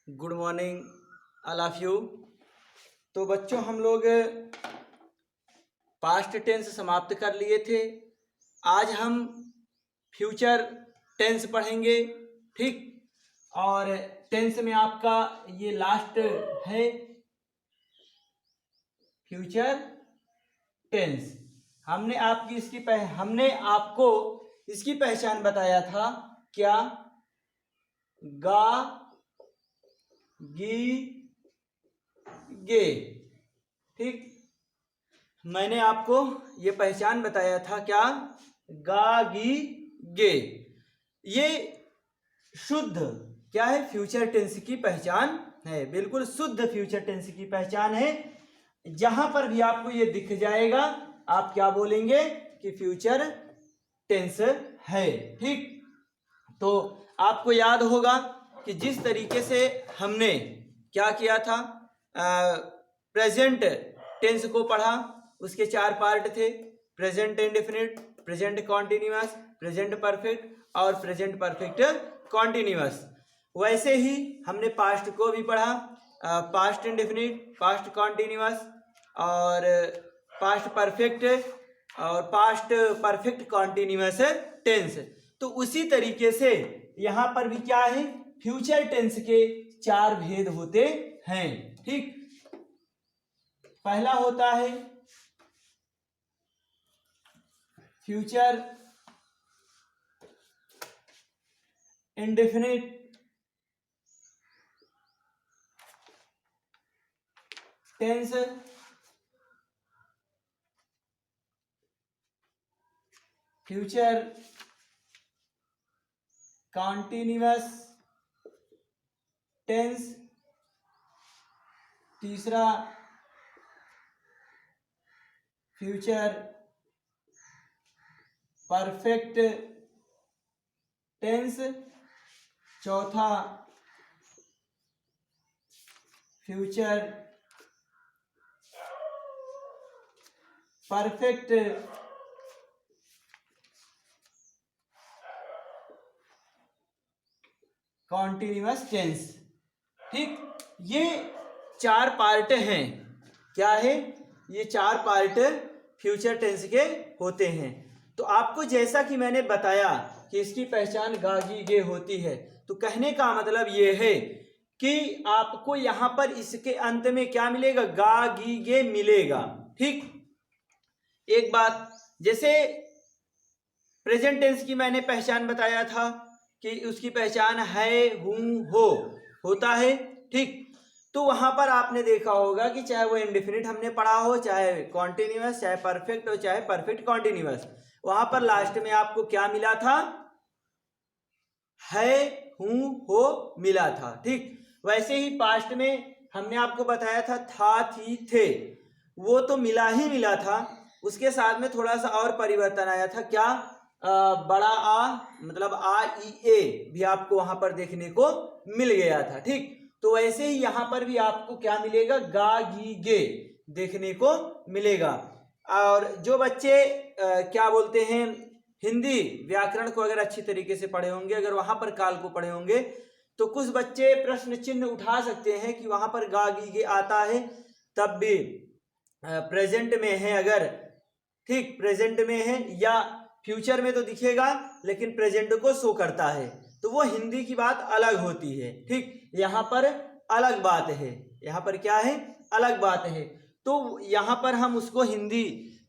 Good morning all of you. तो बच्चों हम लोग पास्ट टेंस समाप्त कर लिए थे। आज हम फ्यूचर टेंस पढ़ेंगे, ठीक। और टेंस में आपका ये लास्ट है फ्यूचर टेंस। हमने आपको इसकी पहचान बताया था क्या? गा, गी, गे, ठीक। मैंने आपको ये पहचान बताया था क्या? गा, गी, गे। ये शुद्ध क्या है? फ्यूचर टेंस की पहचान है, बिल्कुल शुद्ध फ्यूचर टेंस की पहचान है। जहां पर भी आपको ये दिख जाएगा आप क्या बोलेंगे कि फ्यूचर टेंस है, ठीक। तो आपको याद होगा कि जिस तरीके से हमने क्या किया था, प्रेजेंट टेंस को पढ़ा, उसके 4 पार्ट थे: present indefinite, present continuous, present perfect और प्रेजेंट परफेक्ट कॉन्टिन्यूअस। वैसे ही हमने पास्ट को भी पढ़ा, पास्ट इंडेफिनिट, पास्ट कॉन्टिन्यूअस और पास्ट परफेक्ट और पास्ट परफेक्ट कॉन्टिन्यूअस टेंस। तो उसी तरीके से यहां पर भी क्या है? फ्यूचर टेंस के 4 भेद होते हैं, ठीक। पहला होता है future indefinite tense, future continuous tense, तीसरा फ्यूचर परफेक्ट टेंस, चौथा फ्यूचर परफेक्ट कॉन्टिन्यूअस टेंस, ठीक। ये 4 पार्ट हैं। क्या है? ये 4 पार्ट फ्यूचर टेंस के होते हैं। तो आपको जैसा कि मैंने बताया कि इसकी पहचान गा, गी, गे होती है, तो कहने का मतलब ये है कि आपको यहां पर इसके अंत में क्या मिलेगा? गा, गी, गे मिलेगा, ठीक। एक बात, जैसे प्रेजेंट टेंस की मैंने पहचान बताया था कि उसकी पहचान है, हूं, हो होता है, ठीक। तो वहां पर आपने देखा होगा कि चाहे वो इंडेफिनिट हमने पढ़ा हो, चाहे कॉन्टिन्यूअस, चाहे परफेक्ट हो, चाहे परफेक्ट कॉन्टिन्यूअस, वहां पर लास्ट में आपको क्या मिला था? है, हूं, हो मिला था, ठीक। वैसे ही पास्ट में हमने आपको बताया था, थी, थे, वो तो मिला ही मिला था। उसके साथ में थोड़ा सा और परिवर्तन आया था, क्या? बड़ा आ मतलब आ, ई, ए भी आपको वहां पर देखने को मिल गया था, ठीक। तो वैसे ही यहां पर भी आपको क्या मिलेगा? गा, गी, गे देखने को मिलेगा। और जो बच्चे क्या बोलते हैं, हिंदी व्याकरण को अगर अच्छी तरीके से पढ़े होंगे, अगर वहां पर काल को पढ़े होंगे, तो कुछ बच्चे प्रश्न चिन्ह उठा सकते हैं कि वहां पर गा, गी, गे आता है, तब भी प्रेजेंट में है अगर, ठीक, प्रेजेंट में है या फ्यूचर में तो दिखेगा लेकिन प्रेजेंट को शो करता है, तो वो हिंदी की बात अलग होती है, ठीक। यहां पर अलग बात है, यहां पर क्या है? अलग बात है। तो यहां पर हम उसको हिंदी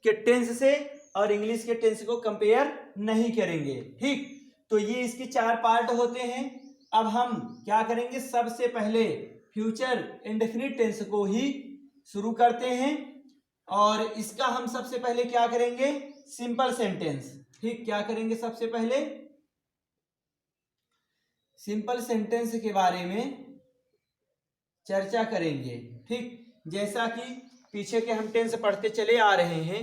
के टेंस से और इंग्लिश के टेंस को कंपेयर नहीं करेंगे, ठीक। तो ये इसके 4 पार्ट होते हैं। अब हम क्या करेंगे? सबसे पहले फ्यूचर इंडेफिनिट टेंस को ही शुरू करते हैं और इसका हम सबसे पहले क्या करेंगे? सिंपल सेंटेंस, ठीक। क्या करेंगे? सबसे पहले सिंपल सेंटेंस के बारे में चर्चा करेंगे, ठीक। जैसा कि पीछे के हम टेंस पढ़ते चले आ रहे हैं,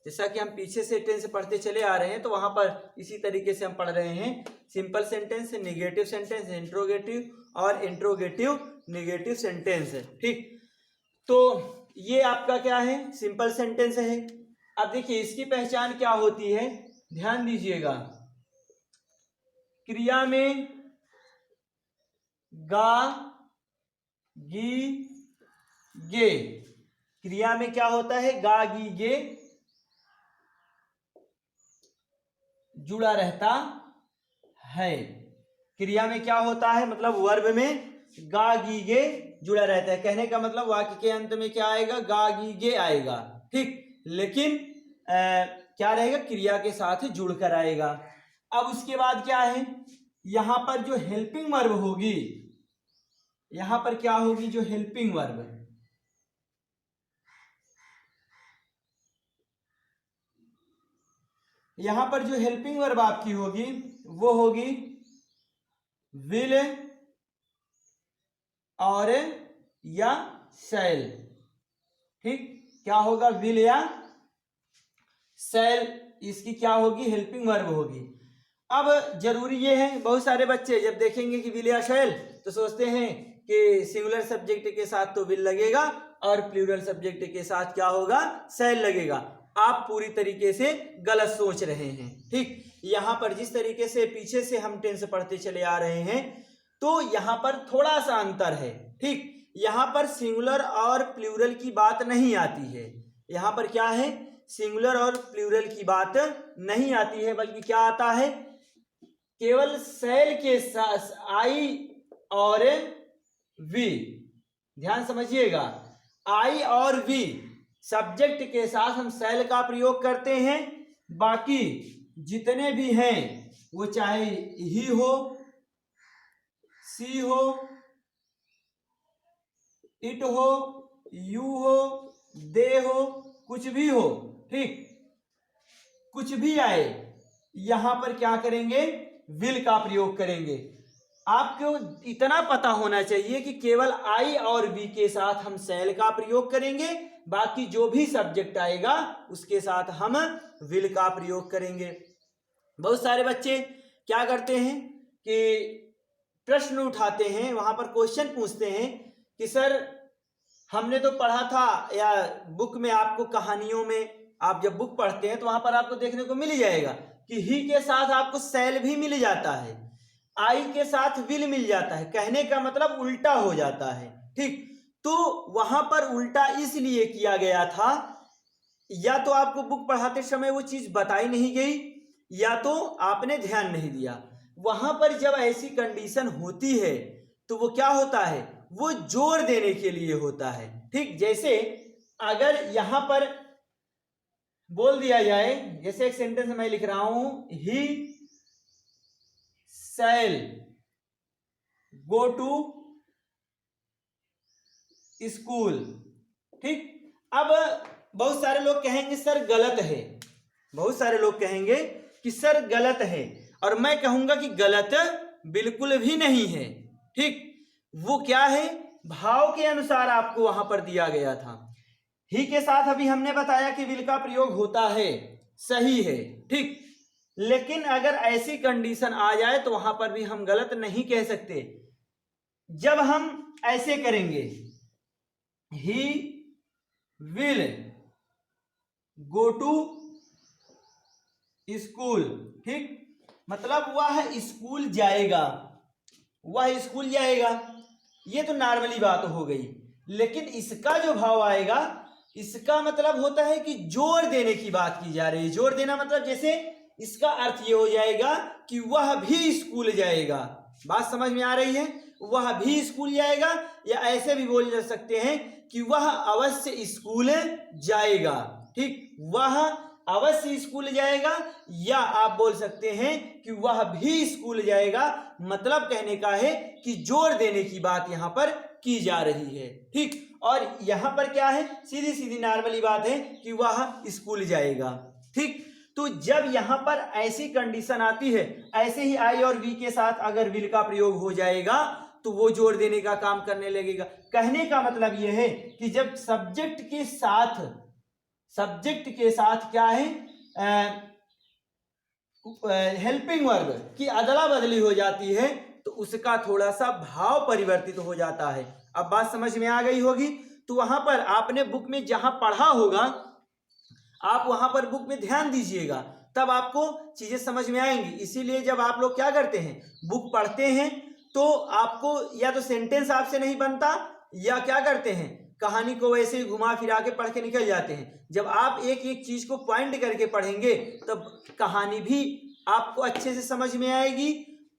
जैसा कि हम पीछे से टेंस पढ़ते चले आ रहे हैं, तो वहां पर इसी तरीके से हम पढ़ रहे हैं simple sentence, negative sentence, interrogative और इंट्रोगेटिव नेगेटिव सेंटेंस, ठीक। तो ये आपका क्या है? सिंपल सेंटेंस है। अब देखिए इसकी पहचान क्या होती है, ध्यान दीजिएगा। क्रिया में गा, गी गे। क्रिया में क्या होता है, गा गी गे जुड़ा रहता है। क्रिया में क्या होता है, मतलब वर्ब में गा गी गे जुड़ा रहता है। कहने का मतलब वाक्य के अंत में क्या आएगा, गा गी गे आएगा, ठीक। लेकिन क्या रहेगा, क्रिया के साथ जुड़कर आएगा। अब उसके बाद क्या है, यहां पर जो हेल्पिंग वर्ब होगी, यहां पर क्या होगी, जो हेल्पिंग वर्ब, यहां पर जो हेल्पिंग वर्ब आपकी होगी वो होगी विल और या शैल, ठीक। क्या होगा, विल या शैल, इसकी क्या होगी, हेल्पिंग वर्ब होगी। अब जरूरी ये है, बहुत सारे बच्चे जब देखेंगे कि विल या शैल तो सोचते हैं कि सिंगुलर सब्जेक्ट के साथ तो विल लगेगा और प्लूरल सब्जेक्ट के साथ क्या होगा, शैल लगेगा। आप पूरी तरीके से गलत सोच रहे हैं, ठीक। यहां पर जिस तरीके से पीछे से हम टेंस पढ़ते चले आ रहे हैं तो यहां पर थोड़ा सा अंतर है, ठीक। यहां पर सिंगुलर और प्लूरल की बात नहीं आती है। यहां पर क्या है, सिंगुलर और प्लूरल की बात नहीं आती है, बल्कि क्या आता है, केवल शैल के साथ आई और वी। ध्यान समझिएगा, आई और वी सब्जेक्ट के साथ हम शैल का प्रयोग करते हैं। बाकी जितने भी हैं वो चाहे ही हो, सी हो, इट हो, यू हो, दे हो, कुछ भी हो, ठीक, कुछ भी आए, यहां पर क्या करेंगे, विल का प्रयोग करेंगे। आपको इतना पता होना चाहिए कि केवल आई और वी के साथ हम शैल का प्रयोग करेंगे, बाकी जो भी सब्जेक्ट आएगा उसके साथ हम विल का प्रयोग करेंगे। बहुत सारे बच्चे क्या करते हैं कि प्रश्न उठाते हैं, वहां पर क्वेश्चन पूछते हैं कि सर हमने तो पढ़ा था, या बुक में आपको कहानियों में आप जब बुक पढ़ते हैं तो वहां पर आपको देखने को मिल जाएगा कि ही के साथ आपको शैल भी मिल जाता है, आई के साथ विल मिल जाता है। कहने का मतलब उल्टा हो जाता है, ठीक। तो वहां पर उल्टा इसलिए किया गया था, या तो आपको बुक पढ़ाते समय वो चीज बताई नहीं गई, या तो आपने ध्यान नहीं दिया। वहां पर जब ऐसी कंडीशन होती है तो वो क्या होता है, वो जोर देने के लिए होता है, ठीक। जैसे अगर यहां पर बोल दिया जाए, जैसे एक सेंटेंस मैं लिख रहा हूं, ही शैल गो टू स्कूल, ठीक। अब बहुत सारे लोग कहेंगे सर गलत है, बहुत सारे लोग कहेंगे कि सर गलत है, और मैं कहूंगा कि गलत बिल्कुल भी नहीं है, ठीक। वो क्या है, भाव के अनुसार आपको वहां पर दिया गया था। ही के साथ अभी हमने बताया कि विल का प्रयोग होता है, सही है, ठीक। लेकिन अगर ऐसी कंडीशन आ जाए तो वहां पर भी हम गलत नहीं कह सकते। जब हम ऐसे करेंगे, he will go to school, ठीक, मतलब वह स्कूल जाएगा, वह स्कूल जाएगा, ये तो नॉर्मली बात हो गई। लेकिन इसका जो भाव आएगा, इसका मतलब होता है कि जोर देने की बात की जा रही है। जोर देना मतलब जैसे इसका अर्थ ये हो जाएगा कि वह भी स्कूल जाएगा। बात समझ में आ रही है, वह भी स्कूल जाएगा, या ऐसे भी बोल जा सकते हैं कि वह अवश्य स्कूल जाएगा, ठीक। वह अवश्य स्कूल जाएगा, या आप बोल सकते हैं कि वह भी स्कूल जाएगा। मतलब कहने का है कि जोर देने की बात यहां पर की जा रही है, ठीक। और यहां पर क्या है, सीधी सीधी नॉर्मली बात है कि वह स्कूल जाएगा, ठीक। तो जब यहां पर ऐसी कंडीशन आती है, ऐसे ही आई और वी के साथ अगर विल का प्रयोग हो जाएगा तो वो जोर देने का काम करने लगेगा। कहने का मतलब यह है कि जब सब्जेक्ट के साथ क्या है, हेल्पिंग वर्ब की अदला बदली हो जाती है तो उसका थोड़ा सा भाव परिवर्तित हो जाता है। अब बात समझ में आ गई होगी। तो वहां पर आपने बुक में जहां पढ़ा होगा, आप वहां पर बुक में ध्यान दीजिएगा, तब आपको चीजें समझ में आएंगी। इसीलिए जब आप लोग क्या करते हैं, बुक पढ़ते हैं, तो आपको या तो सेंटेंस आपसे नहीं बनता, या क्या करते हैं, कहानी को वैसे ही घुमा फिरा के पढ़ के निकल जाते हैं। जब आप एक एक चीज को पॉइंट करके पढ़ेंगे तब कहानी भी आपको अच्छे से समझ में आएगी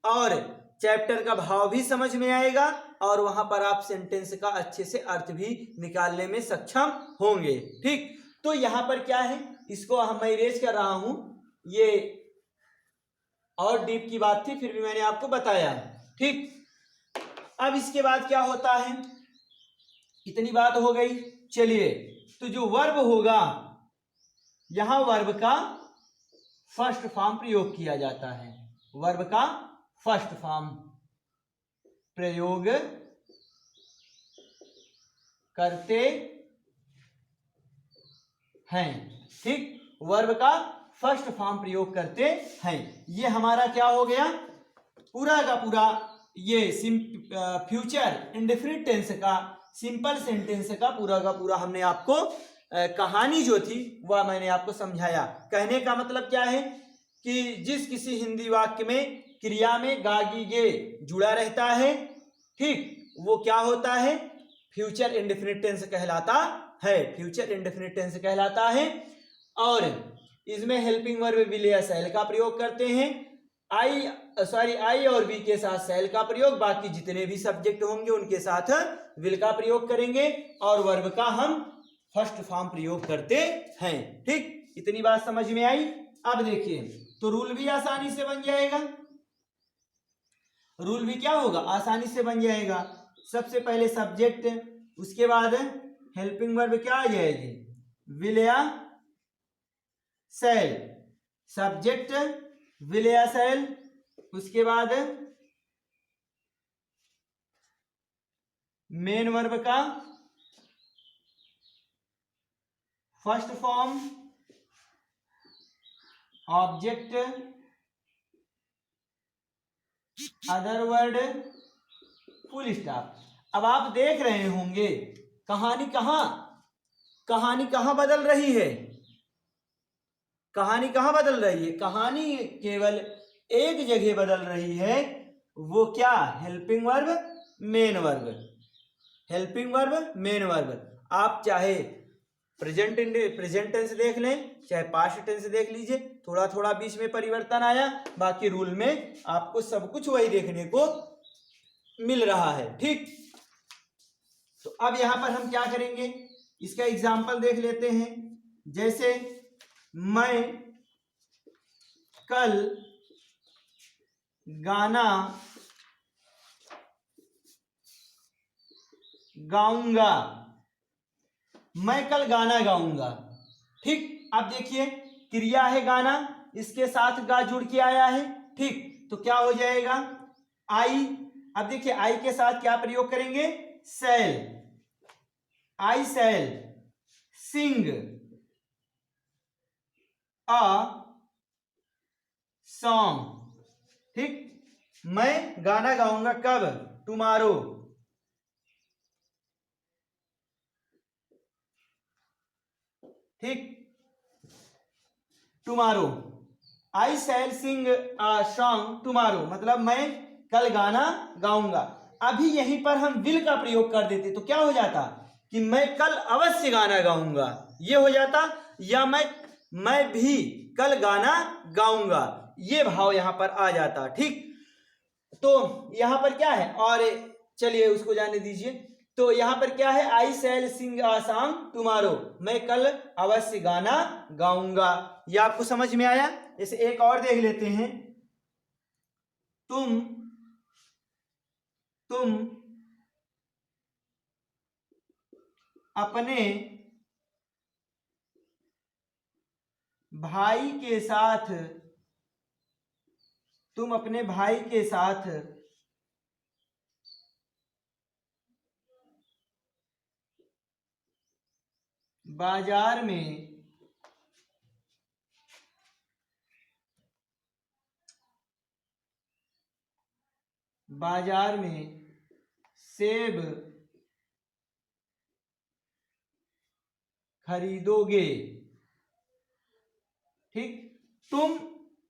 और चैप्टर का भाव भी समझ में आएगा और वहां पर आप सेंटेंस का अच्छे से अर्थ भी निकालने में सक्षम होंगे। ठीक, तो यहाँ पर क्या है, इसको हम मैं इरेज कर रहा हूं, ये और डीप की बात थी फिर भी मैंने आपको बताया। ठीक, अब इसके बाद क्या होता है, इतनी बात हो गई। चलिए, तो जो वर्ब होगा, यहां वर्ब का फर्स्ट फॉर्म प्रयोग किया जाता है। वर्ब का फर्स्ट फॉर्म प्रयोग करते हैं। ठीक, वर्ब का फर्स्ट फॉर्म प्रयोग करते हैं। ये हमारा क्या हो गया, पूरा का पूरा ये फ्यूचर इंडेफिनिट टेंस का सिंपल सेंटेंस का पूरा हमने आपको कहानी जो थी वह मैंने आपको समझाया। कहने का मतलब क्या है कि जिस किसी हिंदी वाक्य में क्रिया में गागी गे जुड़ा रहता है, ठीक, वो क्या होता है, फ्यूचर इंडेफिनिट टेंस कहलाता है। फ्यूचर इंडेफिनिट टेंस कहलाता है और इसमें हेल्पिंग वर्ब विल या शैल का प्रयोग करते हैं। आई और बी के साथ शैल का प्रयोग, बाकी जितने भी सब्जेक्ट होंगे उनके साथ विल का प्रयोग करेंगे और वर्ब का हम फर्स्ट फॉर्म प्रयोग करते हैं। ठीक, इतनी बात समझ में आई। अब देखिए, तो रूल भी आसानी से बन जाएगा। रूल भी क्या होगा, आसानी से बन जाएगा। सबसे पहले सब्जेक्ट, उसके बाद हेल्पिंग वर्ब क्या आ जाएगी, विल या शैल। सब्जेक्ट विल या शैल, उसके बाद मेन वर्ब का first form object other word full stop. अब आप देख रहे होंगे कहानी कहां बदल रही है, कहानी कहां बदल रही है, कहानी केवल एक जगह बदल रही है। वो क्या, helping verb main verb. Helping verb main verb. आप चाहे प्रेजेंट टेंस देख लें, चाहे पास्ट टेंस देख लीजिए, थोड़ा थोड़ा बीच में परिवर्तन आया, बाकी रूल में आपको सब कुछ वही देखने को मिल रहा है। ठीक, तो अब यहां पर हम क्या करेंगे, इसका एग्जाम्पल देख लेते हैं। जैसे मैं कल गाना गाऊंगा, मैं कल गाना गाऊंगा। ठीक, अब देखिए क्रिया है गाना, इसके साथ गा जुड़ के आया है। ठीक, तो क्या हो जाएगा, आई। अब देखिए आई के साथ क्या प्रयोग करेंगे, शैल। आई शैल सिंग अ सॉन्ग। ठीक, मैं गाना गाऊंगा कब, टुमारो। ठीक, tomorrow. I shall sing a song tomorrow, मतलब मैं कल गाना गाऊंगा। अभी यहीं पर हम विल का प्रयोग कर देते तो क्या हो जाता कि मैं कल अवश्य गाना गाऊंगा, ये हो जाता, या मैं भी कल गाना गाऊंगा, ये भाव यहां पर आ जाता। ठीक, तो यहां पर क्या है, और चलिए उसको जाने दीजिए। तो यहां पर क्या है, आई shall sing a song tomorrow, मैं कल अवश्य गाना गाऊंगा। ये आपको समझ में आया। जैसे एक और देख लेते हैं, तुम अपने भाई के साथ बाजार में सेब खरीदोगे। ठीक, तुम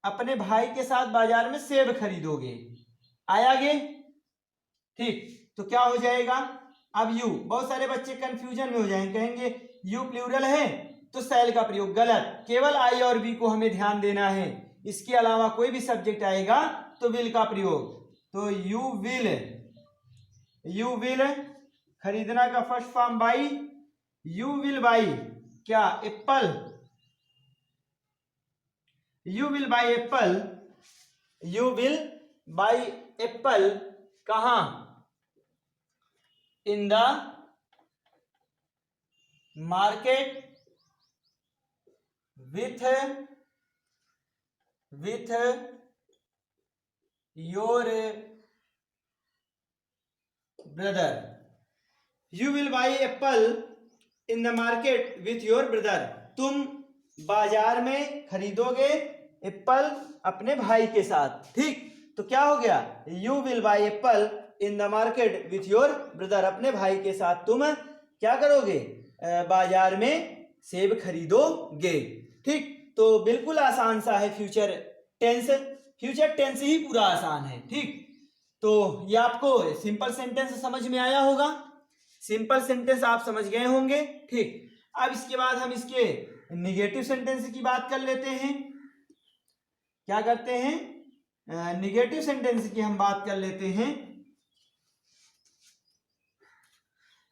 अपने भाई के साथ बाजार में सेब खरीदोगे, आया गे। ठीक, तो क्या हो जाएगा, अब यू, बहुत सारे बच्चे कंफ्यूजन में हो जाएंगे, कहेंगे यू प्लूरल है तो शैल का प्रयोग, गलत। केवल आई और बी को हमें ध्यान देना है, इसके अलावा कोई भी सब्जेक्ट आएगा तो विल का प्रयोग। तो यू विल खरीदना का first form buy, you will buy क्या, apple, you will buy apple, you will buy apple कहां, in the market with your brother. You will buy apple in the market with your brother, तुम बाजार में खरीदोगे Apple अपने भाई के साथ, ठीक। तो क्या हो गया, you will buy apple in the market with your brother, अपने भाई के साथ तुम क्या करोगे, बाजार में सेब खरीदोगे, ठीक। तो बिल्कुल आसान सा है फ्यूचर टेंस, फ्यूचर टेंस ही पूरा आसान है, ठीक। तो ये आपको सिंपल सेंटेंस समझ में आया होगा, सिंपल सेंटेंस आप समझ गए होंगे, ठीक। अब इसके बाद हम इसके निगेटिव सेंटेंस की बात कर लेते हैं। क्या करते हैं, निगेटिव सेंटेंस की हम बात कर लेते हैं।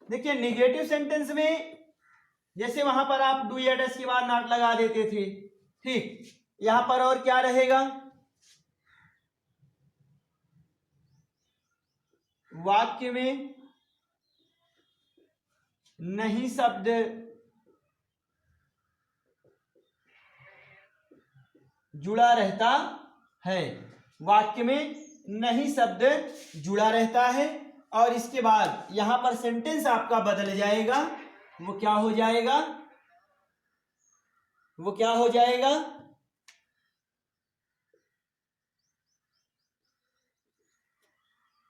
देखिए निगेटिव सेंटेंस में जैसे वहां पर आप डू या डस के बाद नॉट लगा देते थे, ठीक। यहां पर और क्या रहेगा, वाक्य में नहीं शब्द जुड़ा रहता है, वाक्य में नहीं शब्द जुड़ा रहता है, और इसके बाद यहां पर सेंटेंस आपका बदल जाएगा, वो क्या हो जाएगा, वो क्या हो जाएगा,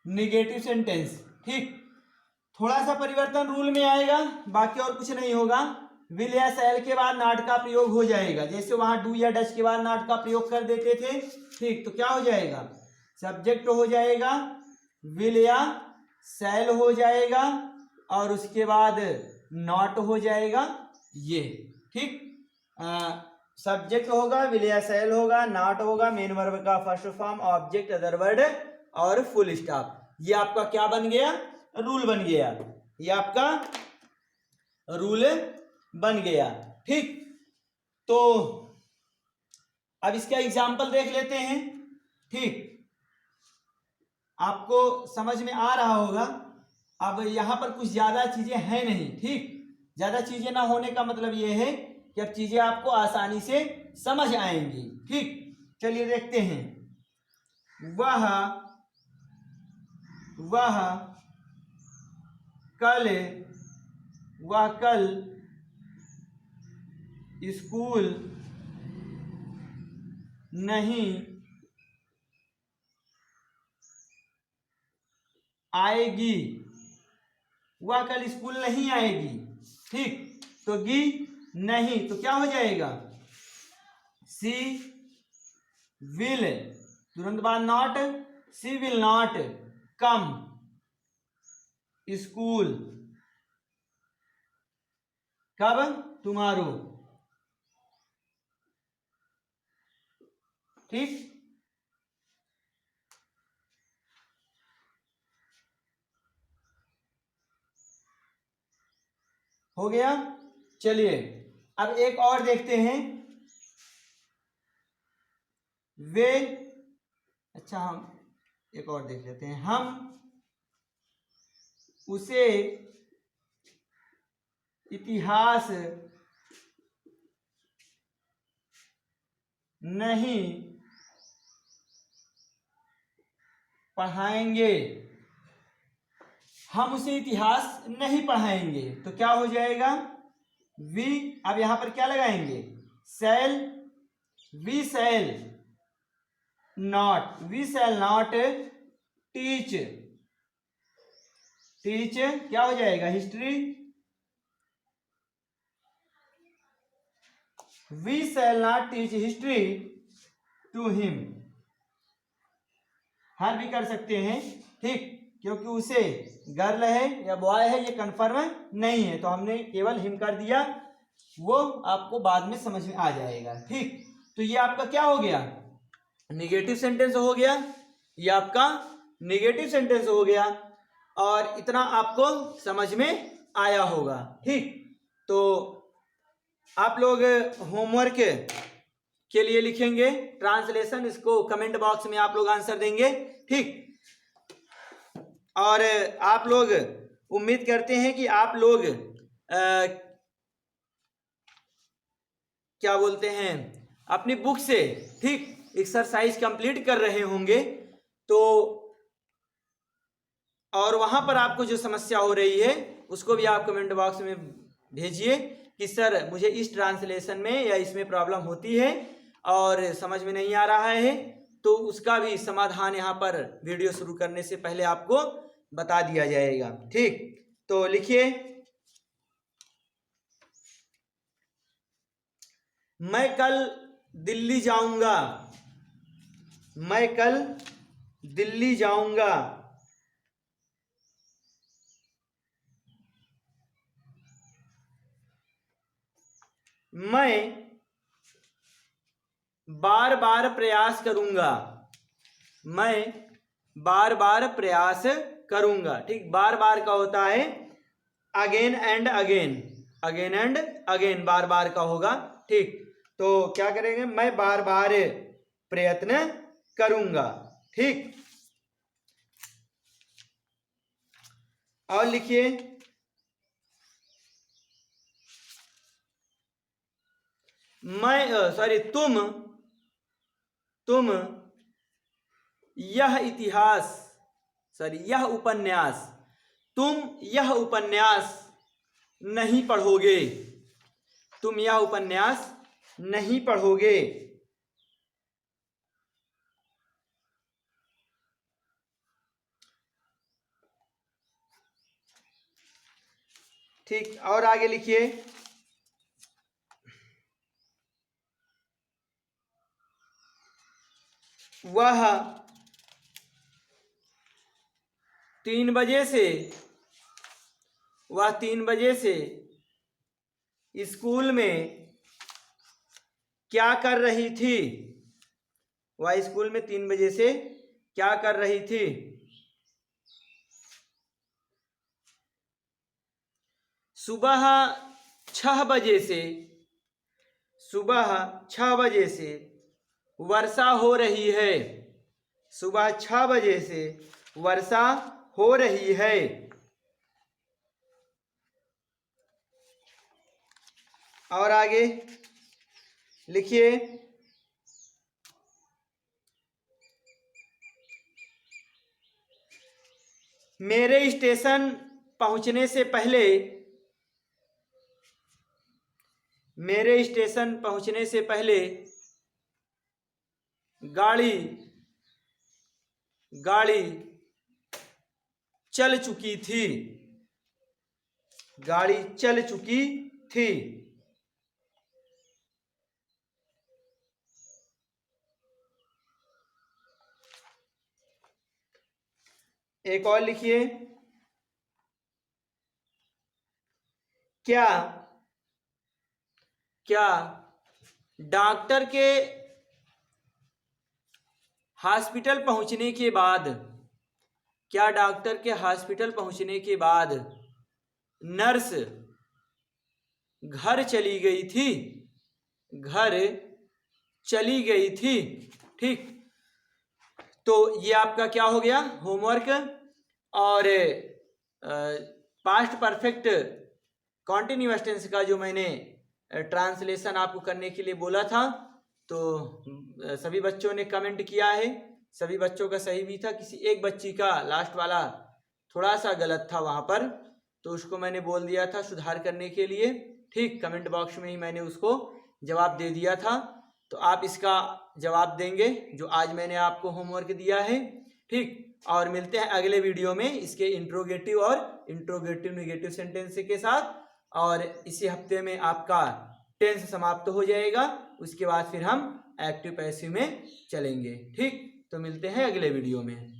निगेटिव सेंटेंस, ठीक। थोड़ा सा परिवर्तन रूल में आएगा, बाकी और कुछ नहीं होगा। विल या शैल के बाद नॉट का प्रयोग हो जाएगा, जैसे वहां डू या डच के बाद नॉट का प्रयोग कर देते थे, ठीक। तो क्या हो जाएगा, सब्जेक्ट हो जाएगा, विल या शैल हो जाएगा, और उसके बाद नॉट हो जाएगा ये, ठीक। सब्जेक्ट होगा, विल या शैल होगा, नॉट होगा, मेन वर्ब का first form, object, other word और फुल स्टॉप। ये आपका क्या बन गया, रूल बन गया, ये आपका रूल बन गया, ठीक। तो अब इसका एग्जाम्पल देख लेते हैं, ठीक। आपको समझ में आ रहा होगा। अब यहां पर कुछ ज्यादा चीजें हैं नहीं, ठीक। ज्यादा चीजें ना होने का मतलब यह है कि अब चीजें आपको आसानी से समझ आएंगी, ठीक। चलिए देखते हैं, वह कल स्कूल नहीं आएगी, वह कल स्कूल नहीं आएगी, ठीक। तो गी नहीं, तो क्या हो जाएगा, सी विल, तुरंत बाद not, she will not come school, कब, टुमारो, ठीक। हो गया। चलिए अब एक और देखते हैं, वे, अच्छा हम एक और देख लेते हैं, हम उसे इतिहास नहीं पढ़ाएंगे, हम उसे इतिहास नहीं पढ़ाएंगे, तो क्या हो जाएगा, वी, अब यहां पर क्या लगाएंगे, shall, we shall not, we shall not teach, teach क्या हो जाएगा, history, we shall not teach history to him, her भी कर सकते हैं, ठीक। क्योंकि उसे गर्ल है या बॉय है ये कंफर्म नहीं है, तो हमने केवल हिम कर दिया, वो आपको बाद में समझ में आ जाएगा। ठीक, तो ये आपका क्या हो गया, निगेटिव सेंटेंस हो गया, ये आपका निगेटिव सेंटेंस हो गया, और इतना आपको समझ में आया होगा। ठीक, तो आप लोग होमवर्क के लिए लिखेंगे ट्रांसलेशन, इसको कमेंट बॉक्स में आप लोग आंसर देंगे। ठीक, और आप लोग उम्मीद करते हैं कि आप लोग क्या बोलते हैं, अपनी बुक से ठीक एक्सरसाइज कंप्लीट कर रहे होंगे, तो और वहां पर आपको जो समस्या हो रही है उसको भी आप कमेंट बॉक्स में भेजिए कि सर मुझे इस ट्रांसलेशन में या इसमें प्रॉब्लम होती है और समझ में नहीं आ रहा है, तो उसका भी समाधान यहाँ पर वीडियो शुरू करने से पहले आपको बता दिया जाएगा। ठीक, तो लिखिए, मैं कल दिल्ली जाऊंगा, मैं कल दिल्ली जाऊंगा। मैं बार बार प्रयास करूंगा, मैं बार बार प्रयास करूंगा। ठीक, बार बार का होता है again and again, again and again बार बार का होगा। ठीक, तो क्या करेंगे, मैं बार बार प्रयत्न करूंगा। ठीक, और लिखिए, मैं सॉरी तुम यह इतिहास सॉरी यह उपन्यास, तुम यह उपन्यास नहीं पढ़ोगे, तुम यह उपन्यास नहीं पढ़ोगे। ठीक, और आगे लिखिए, वह 3 बजे से वह 3 बजे से स्कूल में क्या कर रही थी, वह स्कूल में 3 बजे से क्या कर रही थी। सुबह 6 बजे से सुबह 6 बजे से वर्षा हो रही है, सुबह 6 बजे से वर्षा हो रही है। और आगे लिखिए, मेरे स्टेशन पहुंचने से पहले मेरे स्टेशन पहुंचने से पहले गाड़ी चल चुकी थी, गाड़ी चल चुकी थी। एक और लिखिए, क्या डॉक्टर के हॉस्पिटल पहुंचने के बाद क्या डॉक्टर के हॉस्पिटल पहुंचने के बाद नर्स घर चली गई थी, घर चली गई थी। ठीक, तो ये आपका क्या हो गया, होमवर्क। और पास्ट परफेक्ट कॉन्टिन्यूअस टेंस का जो मैंने ट्रांसलेशन आपको करने के लिए बोला था, तो सभी बच्चों ने कमेंट किया है, सभी बच्चों का सही भी था, किसी एक बच्ची का लास्ट वाला थोड़ा सा गलत था वहाँ पर, तो उसको मैंने बोल दिया था सुधार करने के लिए। ठीक, कमेंट बॉक्स में ही मैंने उसको जवाब दे दिया था, तो आप इसका जवाब देंगे जो आज मैंने आपको होमवर्क दिया है। ठीक, और मिलते हैं अगले वीडियो में इसके इंट्रोगेटिव और इंट्रोगेटिव नेगेटिव सेंटेंस के साथ, और इसी हफ्ते में आपका टेंस समाप्त हो जाएगा, उसके बाद फिर हम एक्टिव पैसिव में चलेंगे। ठीक, तो मिलते हैं अगले वीडियो में।